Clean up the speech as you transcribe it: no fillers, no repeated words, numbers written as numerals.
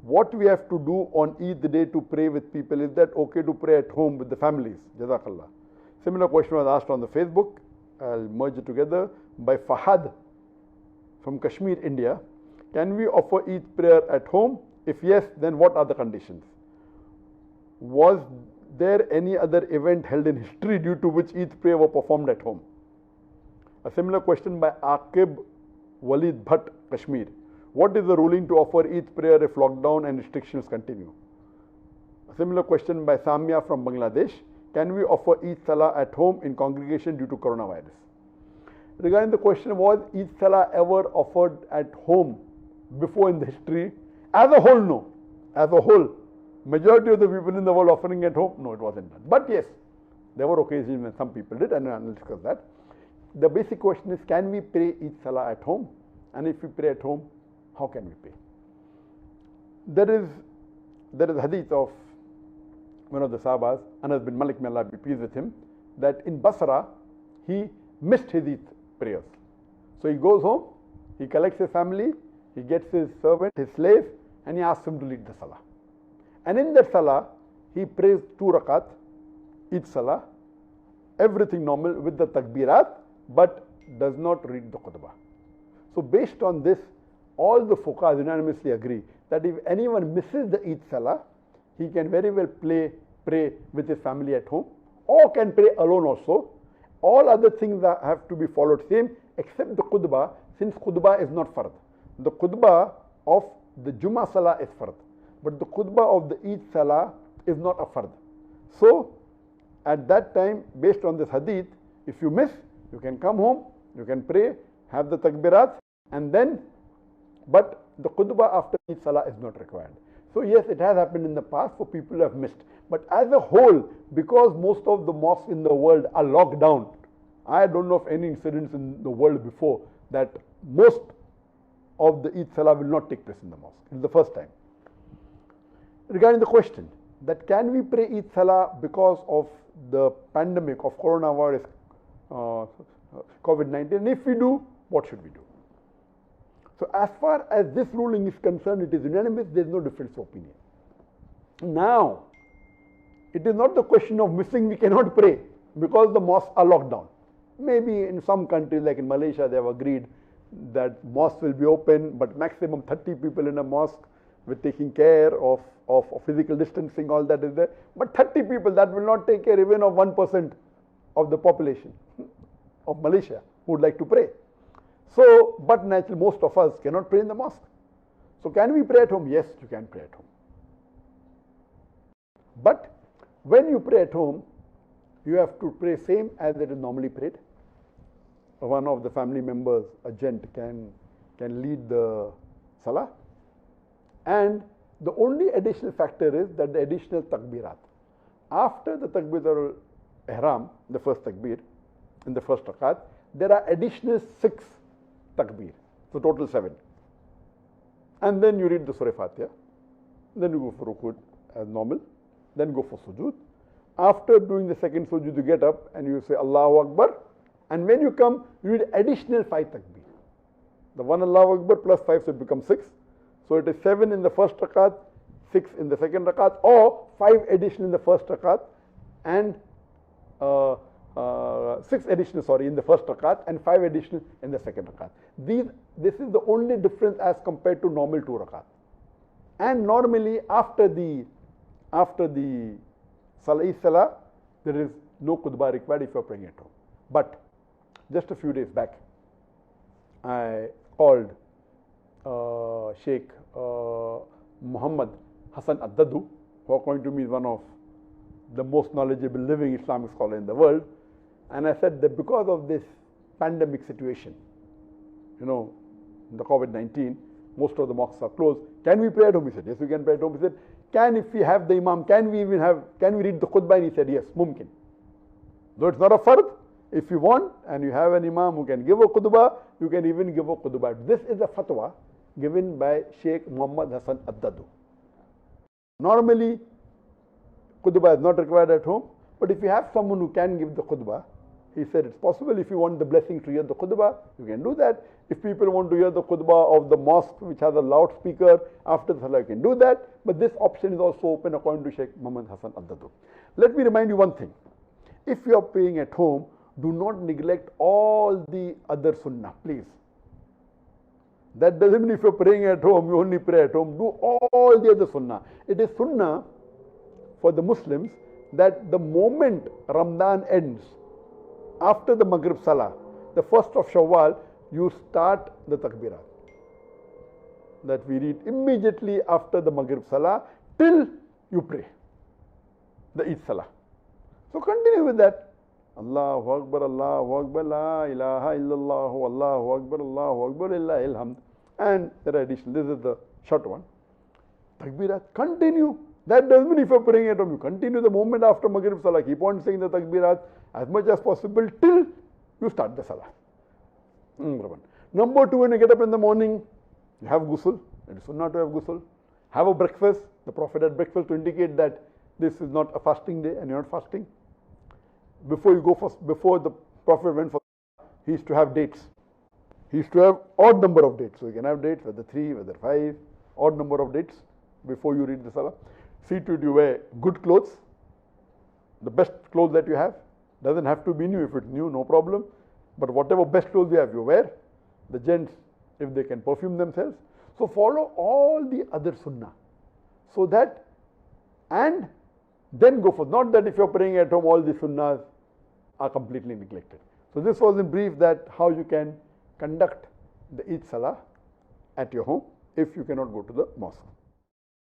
What we have to do on Eid day to pray with people, is that okay to pray at home with the families? Jazakallah. Similar question was asked on the Facebook. I'll merge it together by Fahad from Kashmir, India. Can we offer Eid prayer at home? If yes, then what are the conditions? Was there any other event held in history due to which Eid prayer were performed at home? A similar question by Aqib Walid Bhatt, Kashmir. What is the ruling to offer Eid prayer if lockdown and restrictions continue? A similar question by Samia from Bangladesh. Can we offer Eid Salah at home in congregation due to coronavirus? Regarding the question, was Eid Salah ever offered at home before in the history? As a whole, no. As a whole, majority of the people in the world offering at home, no, it wasn't done. But yes, there were occasions when some people did, and I'll discuss that. The basic question is, can we pray Eid Salah at home? And if we pray at home, how can we pray? There is a hadith of one of the Sahabas, Anas bin Malik, may Allah be pleased with him, that in Basra, he missed his Eid prayers. So he goes home, he collects his family, he gets his servant, his slave, and he asks him to lead the Salah. And in that Salah, he prays 2 rakat, Eid Salah, everything normal with the takbirat, but does not read the khutbah. So based on this, all the fuqahas unanimously agree that if anyone misses the Eid Salah, he can very well pray with his family at home, or can pray alone also. All other things have to be followed same, except the khutbah, since khutbah is not fard. The khutbah of the Jummah Salah is fard, but the khutbah of the Eid Salah is not a fard. So at that time, based on this hadith, if you miss, you can come home, you can pray, have the takbirat, and then, but the khutbah after Eid Salah is not required. So yes, it has happened in the past for people who have missed. But as a whole, because most of the mosques in the world are locked down, I don't know of any incidents in the world before that most of the Eid Salah will not take place in the mosque. It's the first time. Regarding the question that can we pray Eid Salah because of the pandemic of coronavirus, COVID-19, and if we do, what should we do? So as far as this ruling is concerned, it is unanimous, there is no difference of opinion. Now, it is not the question of missing, we cannot pray because the mosques are locked down. Maybe in some countries like in Malaysia, they have agreed that mosques will be open, but maximum 30 people in a mosque with taking care of physical distancing, all that is there. But 30 people, that will not take care even of 1% of the population of Malaysia who would like to pray. So, but naturally most of us cannot pray in the mosque. So can we pray at home? Yes, you can pray at home. But when you pray at home, you have to pray same as it is normally prayed. One of the family members, a gent, can lead the Salah. And the only additional factor is that the additional takbirat. After the takbir al-ihram, the first takbir, in the first rakat, there are additional 6 takbir, so total 7. And then you read the Surah Fatiha, then you go for rukud as normal, then go for sujood. After doing the second sujood, you get up and you say Allahu Akbar, and when you come, you read additional 5 takbir. The one Allahu Akbar plus 5, so it becomes 6. So it is 7 in the first rakat, 6 in the second rakat, or 5 additional in the first rakat, and 6 additional, in the first rakat, and 5 additional in the second rakat. This is the only difference as compared to normal 2 rakat. And normally after the Salah, there is no khutbah required if you are praying at home. But just a few days back, I called Sheikh Muhammad Hassan Addadu, who according to me is one of the most knowledgeable living Islamic scholar in the world. And I said that because of this pandemic situation, the COVID-19, most of the mosques are closed. Can we pray at home? He said, yes, we can pray at home. He said, if we have the imam, can we read the khutbah? And he said, yes, mumkin. Though it's not a fard, if you want and you have an imam who can give a khutbah, you can even give a khutbah. This is a fatwa given by Sheikh Muhammad Hassan Addadu. Normally, khutbah is not required at home, but if you have someone who can give the khutbah, He said it's possible. If you want the blessing to hear the khutbah, you can do that. If people want to hear the khutbah of the mosque which has a loudspeaker after the salah, you can do that. But this option is also open according to Sheikh Muhammad Hassan Addadu. Let me remind you one thing. If you are praying at home, do not neglect all the other sunnah, please. That doesn't mean if you're praying at home, you only pray at home. Do all the other sunnah. It is sunnah for the Muslims that the moment Ramadan ends, after the Maghrib Salah, the first of Shawwal, you start the takbirat. That we read immediately after the Maghrib Salah till you pray the Eid Salah. So continue with that. Allahu Akbar, La ilaha illallah, Allahu Akbar, Lillahi alhamd. And there are additional. This is the short one. Takbirat, continue. That doesn't mean if you're praying at home, you continue the moment after Maghrib Salah. Keep on saying the takbirat as much as possible till you start the Salah. Number two, when you get up in the morning, you have ghusl. It is sunnah to have ghusl. Have a breakfast. The Prophet had breakfast to indicate that this is not a fasting day and you're not fasting. Before the Prophet went for, he used to have dates. He used to have odd number of dates. So you can have dates, whether 3, whether 5, odd number of dates before you read the Salah. See to it you wear good clothes, the best clothes that you have. Doesn't have to be new. If it's new, no problem. But whatever best clothes you have, you wear. The gents, if they can perfume themselves. So follow all the other sunnah. So that, and then go for, not that if you're praying at home, all the sunnahs are completely neglected. So this was in brief that how you can conduct the Eid Salah at your home if you cannot go to the mosque.